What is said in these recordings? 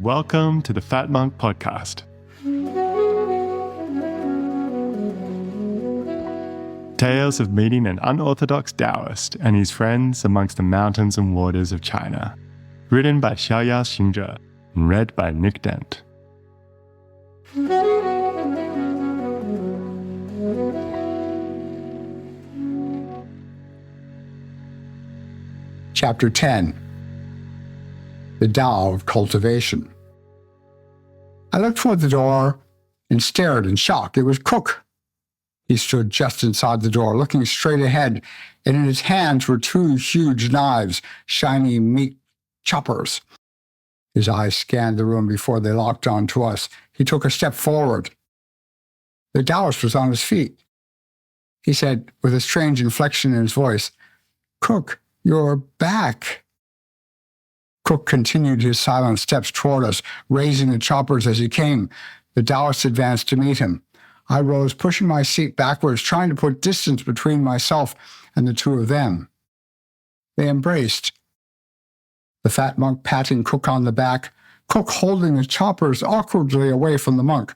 Welcome to the Fat Monk Podcast. Tales of meeting an unorthodox Taoist and his friends amongst the mountains and waters of China. Written by Xiaoyao and read by Nick Dent. Chapter 10. The Tao of Cultivation. I looked toward the door and stared in shock. It was Cook. He stood just inside the door, looking straight ahead, and in his hands were two huge knives, shiny meat choppers. His eyes scanned the room before they locked onto us. He took a step forward. The Taoist was on his feet. He said, with a strange inflection in his voice, "Cook, you're back." Cook continued his silent steps toward us, raising the choppers as he came. The Taoist advanced to meet him. I rose, pushing my seat backwards, trying to put distance between myself and the two of them. They embraced. The fat monk patting Cook on the back, Cook holding the choppers awkwardly away from the monk.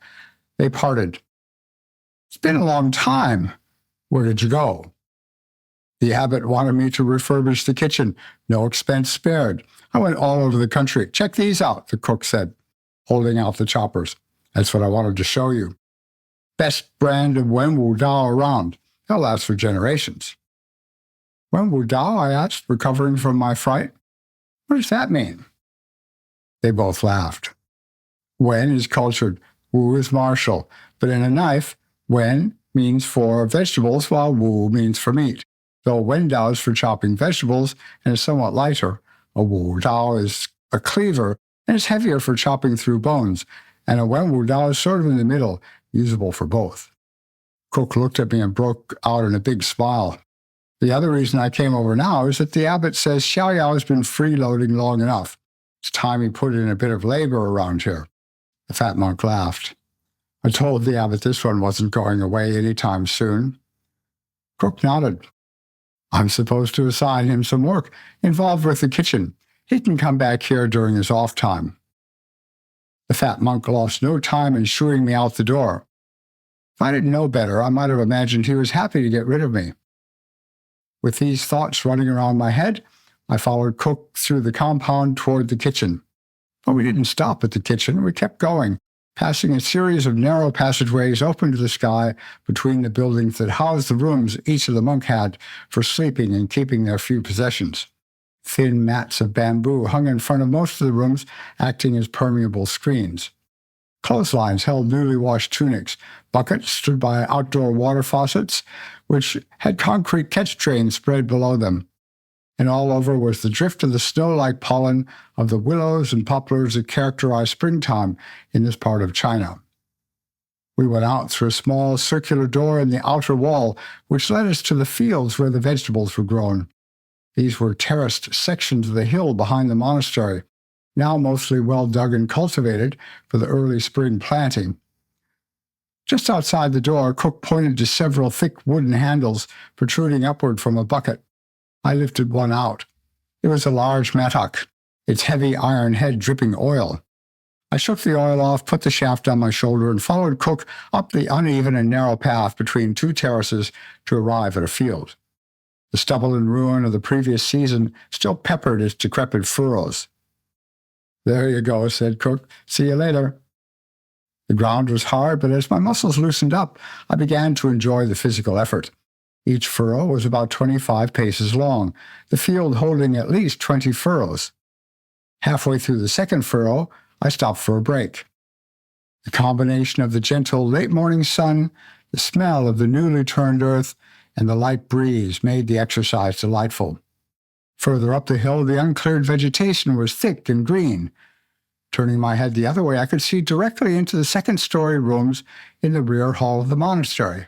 They parted. "It's been a long time. Where did you go?" "The abbot wanted me to refurbish the kitchen. No expense spared. I went all over the country. Check these out," the cook said, holding out the choppers. "That's what I wanted to show you. Best brand of Wenwu Dao around. They'll last for generations." "Wenwu Dao?" I asked, recovering from my fright. "What does that mean?" They both laughed. Wen is cultured, Wu is martial, but in a knife, Wen means for vegetables while Wu means for meat. Though Wen Dao is for chopping vegetables and is somewhat lighter, a Wu Dao is a cleaver and is heavier for chopping through bones, and a Wen Wu Dao is sort of in the middle, usable for both. Cook looked at me and broke out in a big smile. "The other reason I came over now is that the abbot says Xiaoyao has been freeloading long enough. It's time he put in a bit of labor around here." The fat monk laughed. "I told the abbot this one wasn't going away anytime soon." Cook nodded. "I'm supposed to assign him some work involved with the kitchen. He can come back here during his off time." The fat monk lost no time in shooing me out the door. If I didn't know better, I might have imagined he was happy to get rid of me. With these thoughts running around my head, I followed Cook through the compound toward the kitchen. But we didn't stop at the kitchen. We kept going, passing a series of narrow passageways open to the sky between the buildings that housed the rooms each of the monk had for sleeping and keeping their few possessions. Thin mats of bamboo hung in front of most of the rooms, acting as permeable screens. Clotheslines held newly washed tunics. Buckets stood by outdoor water faucets, which had concrete catch drains spread below them. And all over was the drift of the snow-like pollen of the willows and poplars that characterize springtime in this part of China. We went out through a small circular door in the outer wall, which led us to the fields where the vegetables were grown. These were terraced sections of the hill behind the monastery, now mostly well dug and cultivated for the early spring planting. Just outside the door, Cook pointed to several thick wooden handles protruding upward from a bucket. I lifted one out. It was a large mattock, its heavy iron head dripping oil. I shook the oil off, put the shaft on my shoulder, and followed Cook up the uneven and narrow path between two terraces to arrive at a field. The stubble and ruin of the previous season still peppered its decrepit furrows. "There you go," said Cook. "See you later." The ground was hard, but as my muscles loosened up, I began to enjoy the physical effort. Each furrow was about 25 paces long, the field holding at least 20 furrows. Halfway through the second furrow, I stopped for a break. The combination of the gentle late-morning sun, the smell of the newly turned earth, and the light breeze made the exercise delightful. Further up the hill, the uncleared vegetation was thick and green. Turning my head the other way, I could see directly into the second-story rooms in the rear hall of the monastery.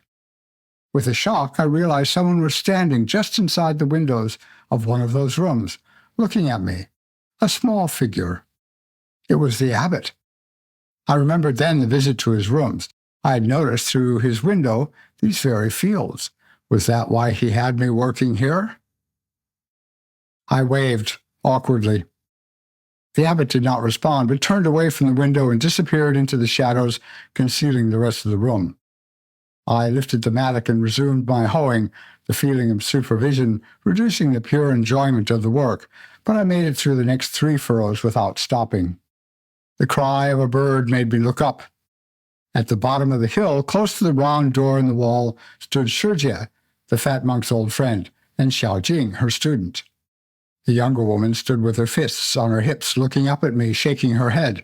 With a shock, I realized someone was standing just inside the windows of one of those rooms, looking at me, a small figure. It was the abbot. I remembered then the visit to his rooms. I had noticed through his window these very fields. Was that why he had me working here? I waved awkwardly. The abbot did not respond, but turned away from the window and disappeared into the shadows, concealing the rest of the room. I lifted the mattock and resumed my hoeing, the feeling of supervision reducing the pure enjoyment of the work, but I made it through the next 3 furrows without stopping. The cry of a bird made me look up. At the bottom of the hill, close to the round door in the wall, stood Shijie, the fat monk's old friend, and Xiao Jing, her student. The younger woman stood with her fists on her hips, looking up at me, shaking her head.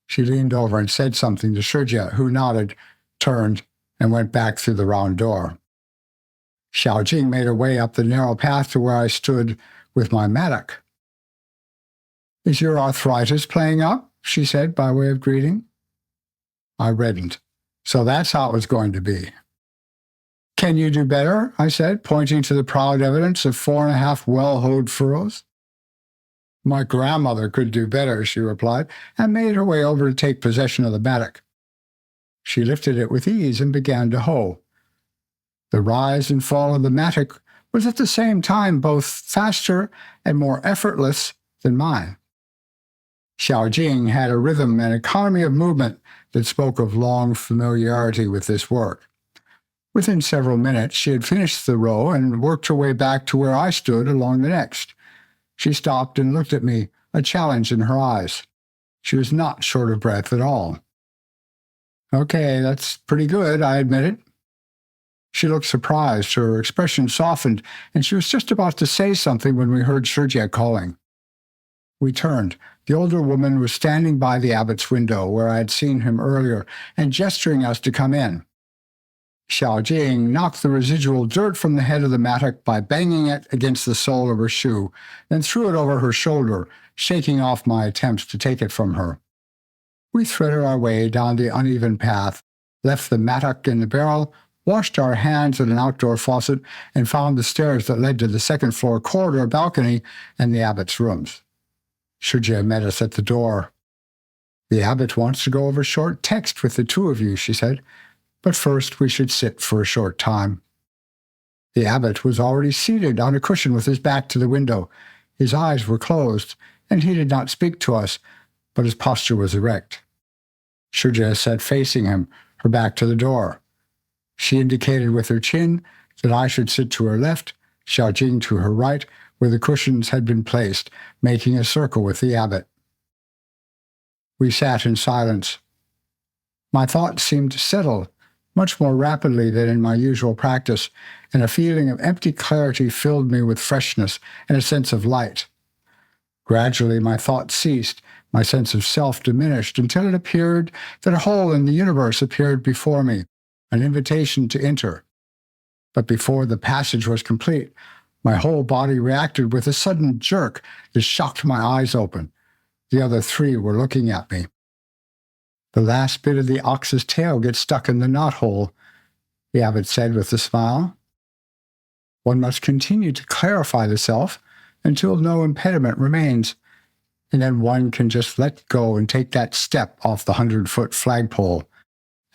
She leaned over and said something to Shijie, who nodded, turned, and went back through the round door. Xiao Jing made her way up the narrow path to where I stood with my mattock. "Is your arthritis playing up?" she said by way of greeting. I reddened. So that's how it was going to be. "Can you do better?" I said, pointing to the proud evidence of 4.5 well-hoed furrows. "My grandmother could do better," she replied, and made her way over to take possession of the mattock. She lifted it with ease and began to hoe. The rise and fall of the mattock was at the same time both faster and more effortless than mine. Xiao Jing had a rhythm and economy of movement that spoke of long familiarity with this work. Within several minutes, she had finished the row and worked her way back to where I stood along the next. She stopped and looked at me, a challenge in her eyes. She was not short of breath at all. "Okay, that's pretty good," I admitted. She looked surprised, her expression softened, and she was just about to say something when we heard Shijie calling. We turned. The older woman was standing by the abbot's window, where I had seen him earlier, and gesturing us to come in. Xiao Jing knocked the residual dirt from the head of the mattock by banging it against the sole of her shoe, then threw it over her shoulder, shaking off my attempts to take it from her. We threaded our way down the uneven path, left the mattock in the barrel, washed our hands at an outdoor faucet, and found the stairs that led to the second-floor corridor balcony and the abbot's rooms. Shijie met us at the door. "The abbot wants to go over a short text with the 2 of you," she said. "But first we should sit for a short time." The abbot was already seated on a cushion with his back to the window. His eyes were closed, and he did not speak to us, but his posture was erect. Shijie sat facing him, her back to the door. She indicated with her chin that I should sit to her left, Xiao Jing to her right, where the cushions had been placed, making a circle with the abbot. We sat in silence. My thoughts seemed to settle much more rapidly than in my usual practice, and a feeling of empty clarity filled me with freshness and a sense of light. Gradually my thoughts ceased, my sense of self diminished, until it appeared that a hole in the universe appeared before me, an invitation to enter. But before the passage was complete, my whole body reacted with a sudden jerk that shocked my eyes open. The other 3 were looking at me. "The last bit of the ox's tail gets stuck in the knothole," the abbot said with a smile. "One must continue to clarify the self until no impediment remains, and then one can just let go and take that step off the 100-foot flagpole,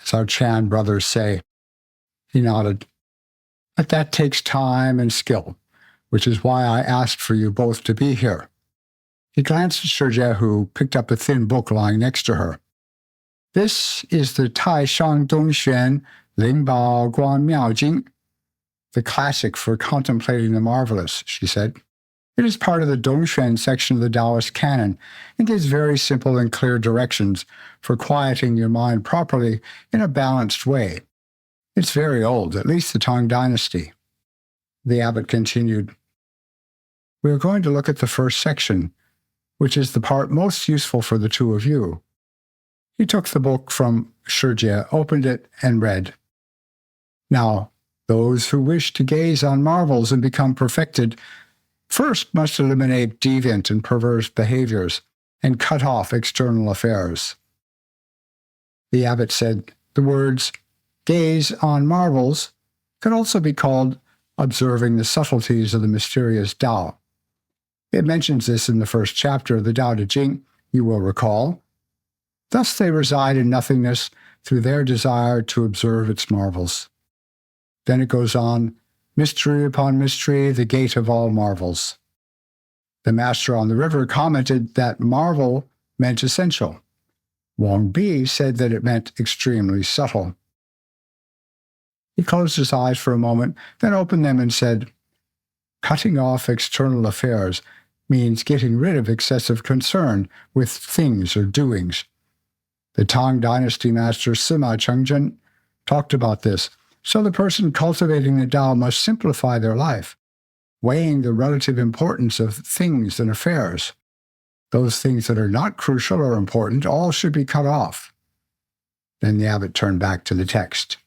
as our Chan brothers say." He nodded. "But that takes time and skill, which is why I asked for you both to be here." He glanced at Shijie, who picked up a thin book lying next to her. "This is the Taishang Dongxuan Lingbao Guanmiao经, the classic for contemplating the marvellous," she said. "It is part of the Dongxuan section of the Taoist canon and gives very simple and clear directions for quieting your mind properly in a balanced way. It's very old, at least the Tang dynasty." The abbot continued, "We are going to look at the first section, which is the part most useful for the 2 of you." He took the book from Shijie, opened it, and read, "Now, those who wish to gaze on marvels and become perfected first must eliminate deviant and perverse behaviors and cut off external affairs." The abbot said the words "gaze on marvels" could also be called observing the subtleties of the mysterious Tao. It mentions this in the first chapter of the Tao Te Ching, you will recall. Thus they reside in nothingness through their desire to observe its marvels. Then it goes on, mystery upon mystery, the gate of all marvels. The master on the river commented that marvel meant essential. Wang Bi said that it meant extremely subtle. He closed his eyes for a moment, then opened them and said, "Cutting off external affairs means getting rid of excessive concern with things or doings." The Tang dynasty master Sima Chengzhen talked about this. So the person cultivating the Tao must simplify their life, weighing the relative importance of things and affairs. Those things that are not crucial or important, all should be cut off. Then the abbot turned back to the text.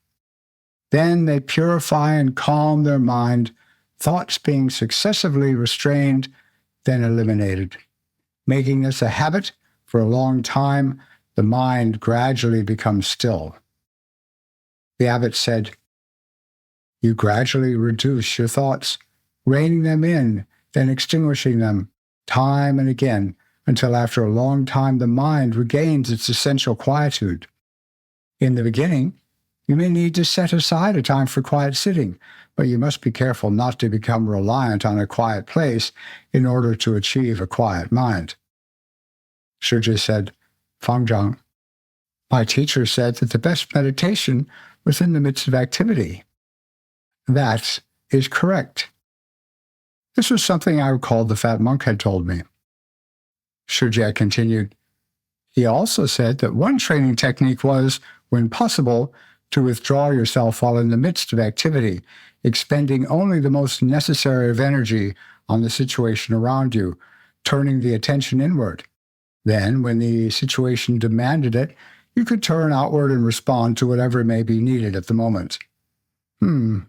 Then they purify and calm their mind, thoughts being successively restrained, then eliminated. Making this a habit for a long time, the mind gradually becomes still. The abbot said, "You gradually reduce your thoughts, reining them in, then extinguishing them, time and again, until after a long time the mind regains its essential quietude. In the beginning, you may need to set aside a time for quiet sitting, but you must be careful not to become reliant on a quiet place in order to achieve a quiet mind." Shijie said, "Fangzhang, my teacher said that the best meditation was in the midst of activity." "That is correct." This was something I recalled the fat monk had told me. Shijie continued, "He also said that one training technique was, when possible, to withdraw yourself while in the midst of activity, expending only the most necessary of energy on the situation around you, turning the attention inward. Then, when the situation demanded it, you could turn outward and respond to whatever may be needed at the moment." In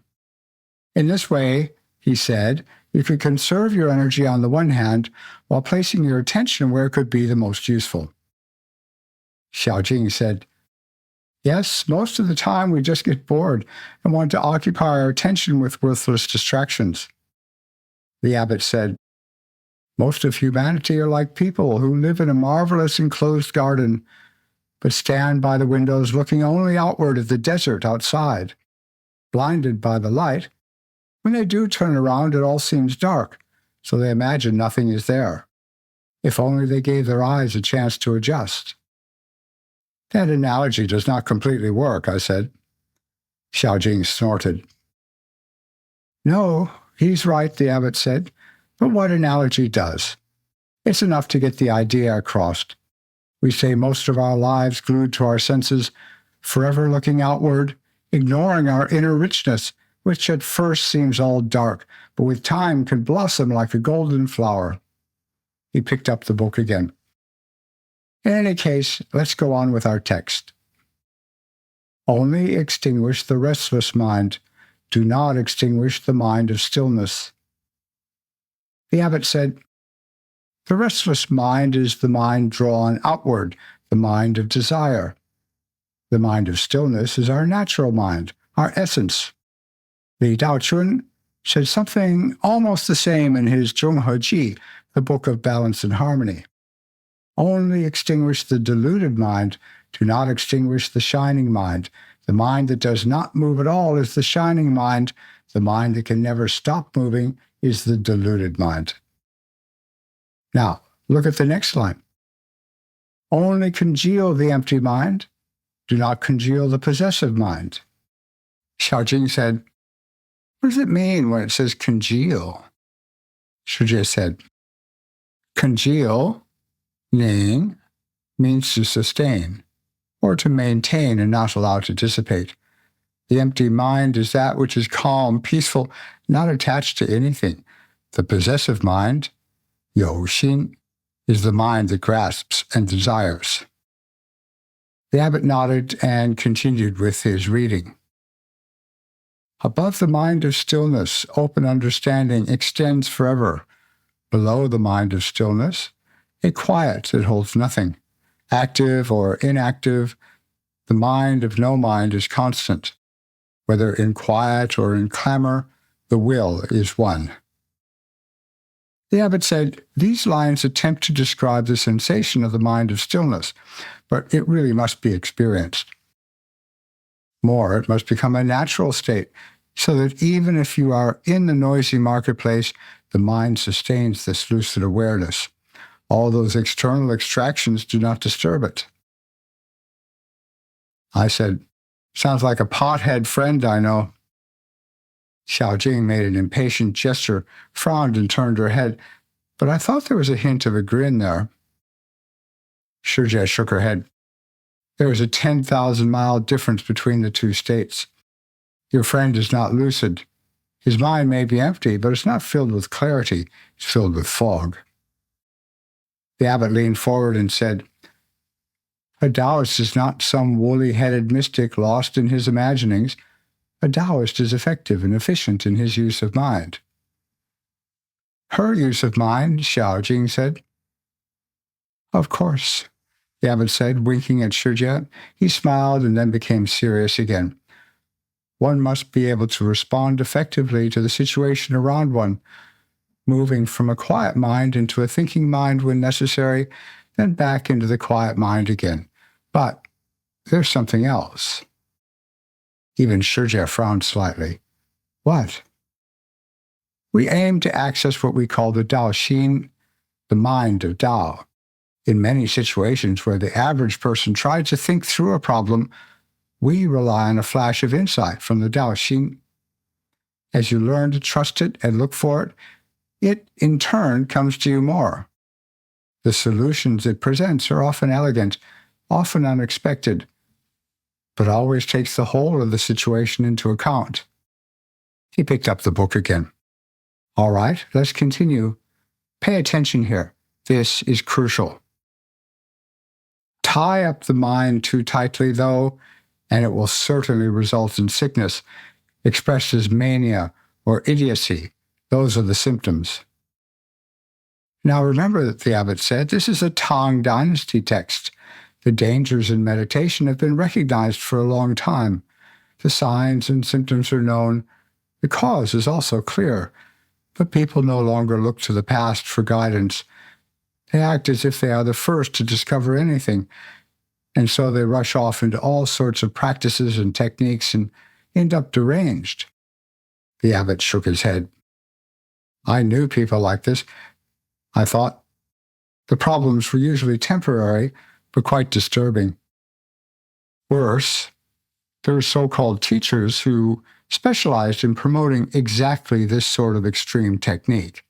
this way, he said, you could conserve your energy on the one hand, while placing your attention where it could be the most useful. Xiao Jing said, "Yes, most of the time we just get bored and want to occupy our attention with worthless distractions." The abbot said, "Most of humanity are like people who live in a marvelous enclosed garden, but stand by the windows looking only outward at the desert outside. Blinded by the light, when they do turn around, it all seems dark, so they imagine nothing is there. If only they gave their eyes a chance to adjust." "That analogy does not completely work," I said. Xiao Jing snorted. "No, he's right," the abbot said, "but what analogy does? It's enough to get the idea across. We stay most of our lives glued to our senses, forever looking outward, ignoring our inner richness, which at first seems all dark, but with time can blossom like a golden flower." He picked up the book again. "In any case, let's go on with our text. Only extinguish the restless mind. Do not extinguish the mind of stillness." The abbot said, "The restless mind is the mind drawn outward, the mind of desire. The mind of stillness is our natural mind, our essence." Li Daochun said something almost the same in his Zhonghe, the Book of Balance and Harmony. Only extinguish the deluded mind, do not extinguish the shining mind. The mind that does not move at all is the shining mind. The mind that can never stop moving is the deluded mind. Now, look at the next line. Only congeal the empty mind, do not congeal the possessive mind. Xiao Jing said, "What does it mean when it says congeal?" Shijie said, "Congeal, ning, means to sustain, or to maintain and not allow to dissipate. The empty mind is that which is calm, peaceful, not attached to anything. The possessive mind, you xin, is the mind that grasps and desires." The abbot nodded and continued with his reading. Above the mind of stillness, open understanding extends forever. Below the mind of stillness, a quiet that holds nothing. Active or inactive, the mind of no mind is constant. Whether in quiet or in clamor, the will is one. The abbot said, "These lines attempt to describe the sensation of the mind of stillness, but it really must be experienced. More, it must become a natural state, so that even if you are in the noisy marketplace, the mind sustains this lucid awareness. All those external extractions do not disturb it. I said, "Sounds like a pothead friend I know." Xiao Jing made an impatient gesture, frowned, and turned her head, but I thought there was a hint of a grin there. Shijie shook her head. "There is a 10,000-mile difference between the two states. Your friend is not lucid. His mind may be empty, but it's not filled with clarity. It's filled with fog." The abbot leaned forward and said, "A Taoist is not some woolly-headed mystic lost in his imaginings. A Taoist is effective and efficient in his use of mind." "Her use of mind," Xiao Jing said. "Of course," the abbot said, winking at Shijie. He smiled and then became serious again. "One must be able to respond effectively to the situation around one, moving from a quiet mind into a thinking mind when necessary, then back into the quiet mind again. But there's something else." Even Shijie frowned slightly. "What?" "We aim to access what we call the Daoxin, the mind of Tao. In many situations where the average person tries to think through a problem, we rely on a flash of insight from the Daoxin. As you learn to trust it and look for it, it in turn comes to you more. The solutions it presents are often elegant, often unexpected, but always takes the whole of the situation into account." He picked up the book again. "All right, let's continue. Pay attention here. This is crucial. Tie up the mind too tightly, though, and it will certainly result in sickness, expressed as mania or idiocy. Those are the symptoms." Now remember that the abbot said this is a Tang dynasty text. The dangers in meditation have been recognized for a long time. The signs and symptoms are known. The cause is also clear. But people no longer look to the past for guidance. They act as if they are the first to discover anything, and so they rush off into all sorts of practices and techniques and end up deranged. The abbot shook his head. "I knew people like this. I thought the problems were usually temporary, but quite disturbing. Worse, there are so-called teachers who specialized in promoting exactly this sort of extreme technique.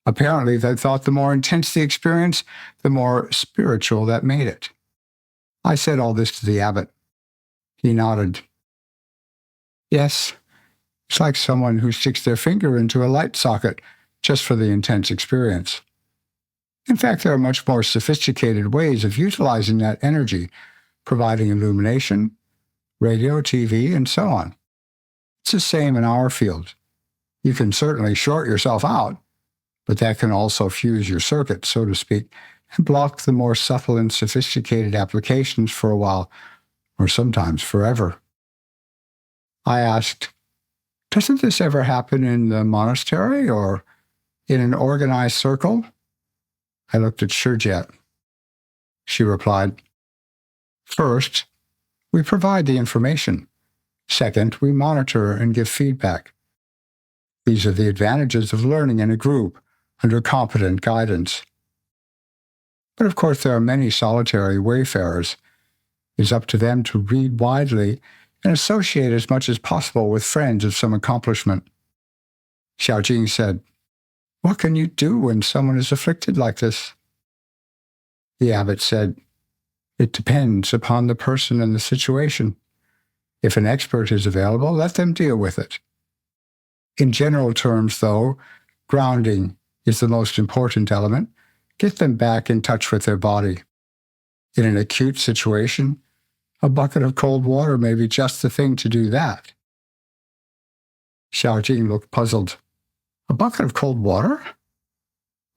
Apparently, they thought the more intense the experience, the more spiritual that made it." I said all this to the abbot. He nodded. "Yes, it's like someone who sticks their finger into a light socket just for the intense experience. In fact, there are much more sophisticated ways of utilizing that energy, providing illumination, radio, TV, and so on. It's the same in our field. You can certainly short yourself out, but that can also fuse your circuit, so to speak, and block the more subtle and sophisticated applications for a while, or sometimes forever." I asked, "Doesn't this ever happen in the monastery or in an organized circle?" I looked at Shijie. She replied, "First, we provide the information. Second, we monitor and give feedback. These are the advantages of learning in a group under competent guidance. But of course there are many solitary wayfarers. It is up to them to read widely and associate as much as possible with friends of some accomplishment." Xiao Jing said, "What can you do when someone is afflicted like this?" The abbot said, "It depends upon the person and the situation. If an expert is available, let them deal with it. In general terms, though, grounding is the most important element. Get them back in touch with their body. In an acute situation, a bucket of cold water may be just the thing to do that." Xiao Jing looked puzzled. "A bucket of cold water?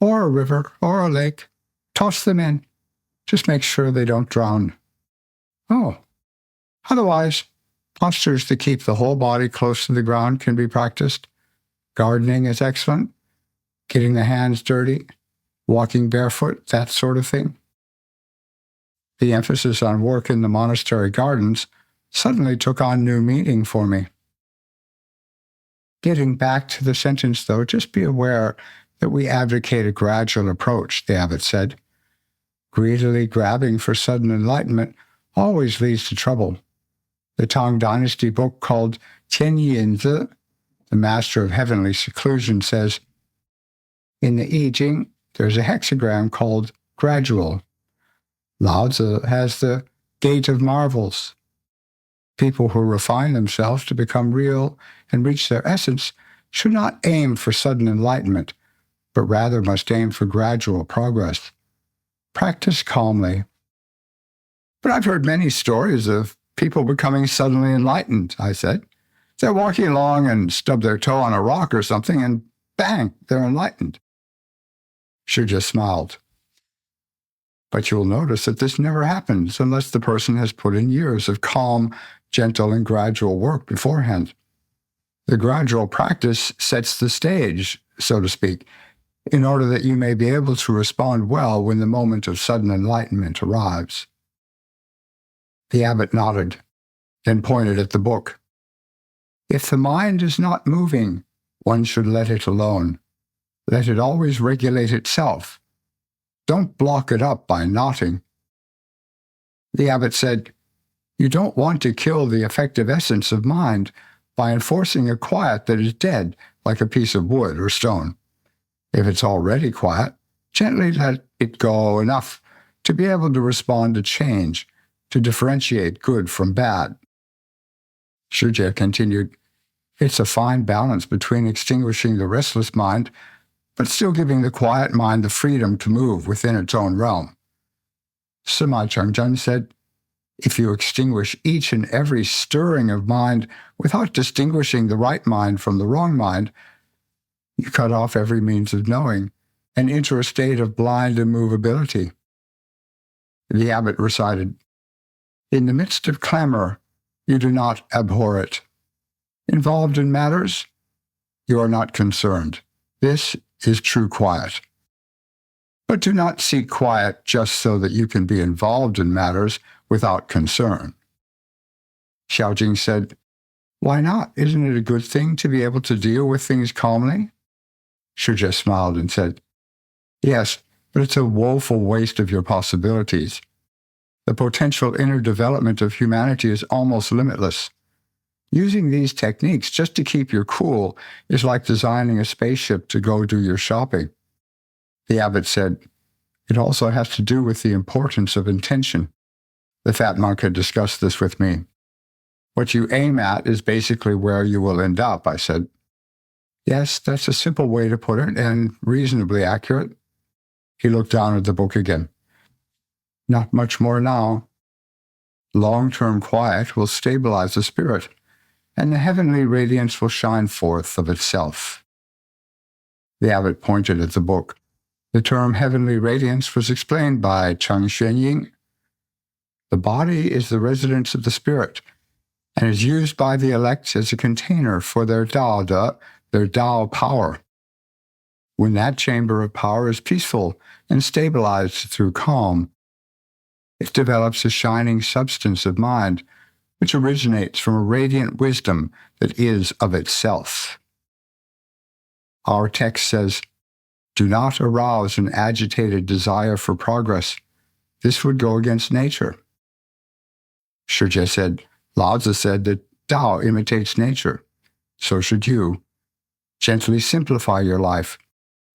Or a river, or a lake. Toss them in. Just make sure they don't drown." "Oh. Otherwise, postures to keep the whole body close to the ground can be practiced. Gardening is excellent. Getting the hands dirty. Walking barefoot, that sort of thing." The emphasis on work in the monastery gardens suddenly took on new meaning for me. Getting back to the sentence, though, just be aware that we advocate a gradual approach, the abbot said. Greedily grabbing for sudden enlightenment always leads to trouble. The Tang dynasty book called Qian Yinzi, the master of heavenly seclusion, says, in the I Ching, there's a hexagram called gradual. Lao Tzu has the gate of marvels. People who refine themselves to become real and reach their essence should not aim for sudden enlightenment, but rather must aim for gradual progress. Practice calmly. But I've heard many stories of people becoming suddenly enlightened, I said. They're walking along and stub their toe on a rock or something, and bang, they're enlightened. Shijie smiled. But you'll notice that this never happens unless the person has put in years of calm, gentle, and gradual work beforehand. The gradual practice sets the stage, so to speak, in order that you may be able to respond well when the moment of sudden enlightenment arrives. The abbot nodded, then pointed at the book. If the mind is not moving, one should let it alone. Let it always regulate itself. Don't block it up by knotting. The abbot said, you don't want to kill the effective essence of mind by enforcing a quiet that is dead, like a piece of wood or stone. If it's already quiet, gently let it go enough to be able to respond to change, to differentiate good from bad. Shijie continued, it's a fine balance between extinguishing the restless mind, but still giving the quiet mind the freedom to move within its own realm. Sima Changzhen said, if you extinguish each and every stirring of mind without distinguishing the right mind from the wrong mind, you cut off every means of knowing and enter a state of blind immovability. The abbot recited, in the midst of clamor, you do not abhor it. Involved in matters, you are not concerned. This is true quiet. But do not seek quiet just so that you can be involved in matters without concern. Xiao Jing said, why not? Isn't it a good thing to be able to deal with things calmly? Shijie smiled and said, yes, but it's a woeful waste of your possibilities. The potential inner development of humanity is almost limitless. Using these techniques just to keep your cool is like designing a spaceship to go do your shopping. The abbot said, it also has to do with the importance of intention. The fat monk had discussed this with me. What you aim at is basically where you will end up, I said. Yes, that's a simple way to put it, and reasonably accurate. He looked down at the book again. Not much more now. Long-term quiet will stabilize the spirit, and the heavenly radiance will shine forth of itself. The abbot pointed at the book. The term heavenly radiance was explained by Cheng Xuanying. The body is the residence of the spirit, and is used by the elect as a container for their Dao De, their Dao power. When that chamber of power is peaceful and stabilized through calm, it develops a shining substance of mind, which originates from a radiant wisdom that is of itself. Our text says, do not arouse an agitated desire for progress. This would go against nature. Shijie said, Lao Tzu said that Tao imitates nature. So should you. Gently simplify your life.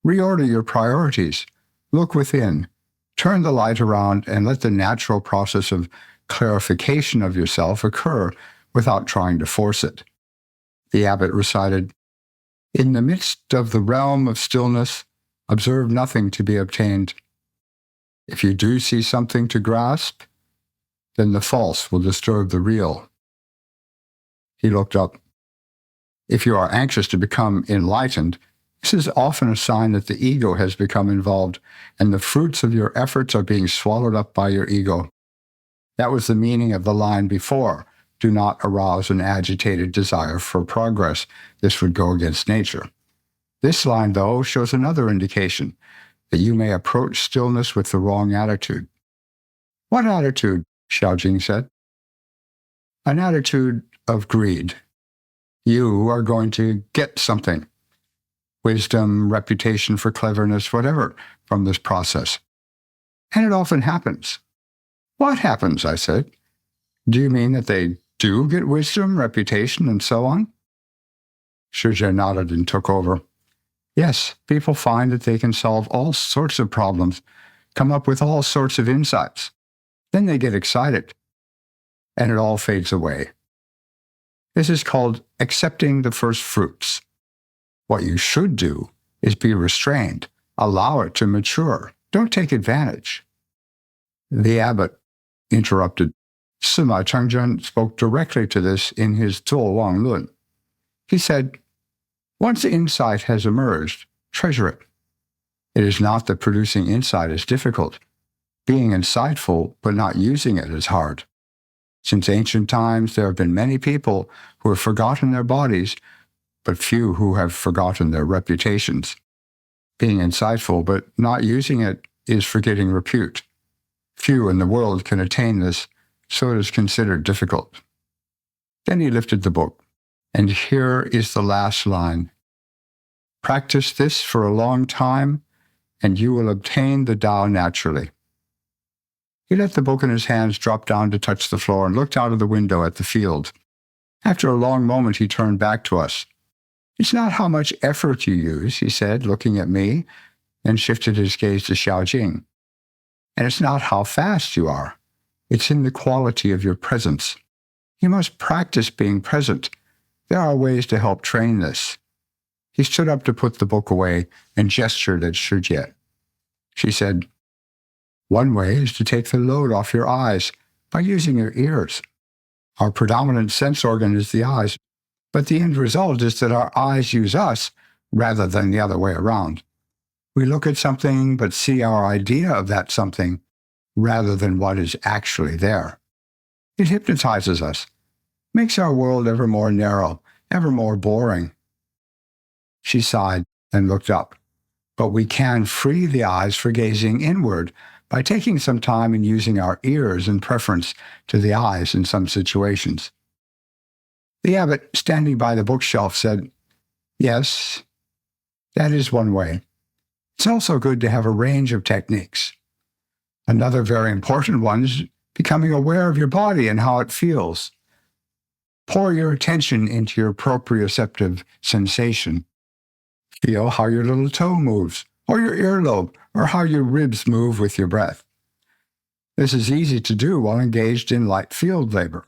Reorder your priorities. Look within. Turn the light around and let the natural process of clarification of yourself occur without trying to force it. The abbot recited, in the midst of the realm of stillness, observe nothing to be obtained. If you do see something to grasp, then the false will disturb the real. He looked up. If you are anxious to become enlightened, this is often a sign that the ego has become involved, and the fruits of your efforts are being swallowed up by your ego. That was the meaning of the line before, do not arouse an agitated desire for progress. This would go against nature. This line, though, shows another indication, that you may approach stillness with the wrong attitude. What attitude? Xiao Jing said. An attitude of greed. you are going to get something. Wisdom, reputation for cleverness, whatever, from this process. And it often happens. What happens, I said. Do you mean that they do get wisdom, reputation, and so on? Shijie nodded and took over. Yes, people find that they can solve all sorts of problems, come up with all sorts of insights. Then they get excited, and it all fades away. This is called accepting the first fruits. What you should do is be restrained, allow it to mature. Don't take advantage. The abbot interrupted. Sima Changzhen spoke directly to this in his Zuo Wang Lun. He said, once insight has emerged, treasure it. It is not that producing insight is difficult. Being insightful but not using it is hard. Since ancient times, there have been many people who have forgotten their bodies, but few who have forgotten their reputations. Being insightful but not using it is forgetting repute. Few in the world can attain this, so it is considered difficult. Then he lifted the book, and here is the last line. Practice this for a long time, and you will obtain the Tao naturally. He let the book in his hands drop down to touch the floor and looked out of the window at the field. After a long moment, he turned back to us. It's not how much effort you use, he said, looking at me, and shifted his gaze to Xiao Jing. And it's not how fast you are. It's in the quality of your presence. You must practice being present. There are ways to help train this. He stood up to put the book away and gestured at Shijie. She said, one way is to take the load off your eyes by using your ears. Our predominant sense organ is the eyes, but the end result is that our eyes use us rather than the other way around. We look at something but see our idea of that something rather than what is actually there. It hypnotizes us, makes our world ever more narrow, ever more boring. She sighed and looked up. But we can free the eyes for gazing inward by taking some time and using our ears in preference to the eyes in some situations. The abbot, standing by the bookshelf, said, yes, that is one way. It's also good to have a range of techniques. Another very important one is becoming aware of your body and how it feels. Pour your attention into your proprioceptive sensation. Feel how your little toe moves, or your earlobe, or how your ribs move with your breath. This is easy to do while engaged in light field labor.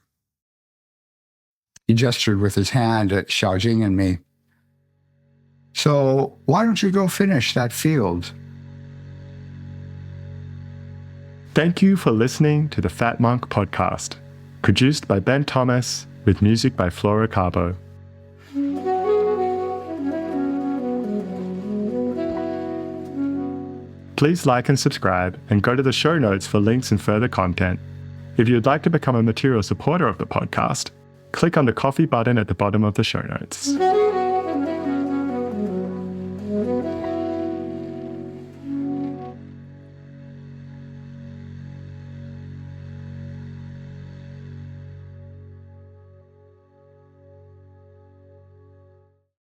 He gestured with his hand at Xiao Jing and me. So why don't you go finish that field? Thank you for listening to the Fat Monk podcast, produced by Ben Thomas with music by Flora Carbo. Please like and subscribe and go to the show notes for links and further content. If you'd like to become a material supporter of the podcast, click on the coffee button at the bottom of the show notes.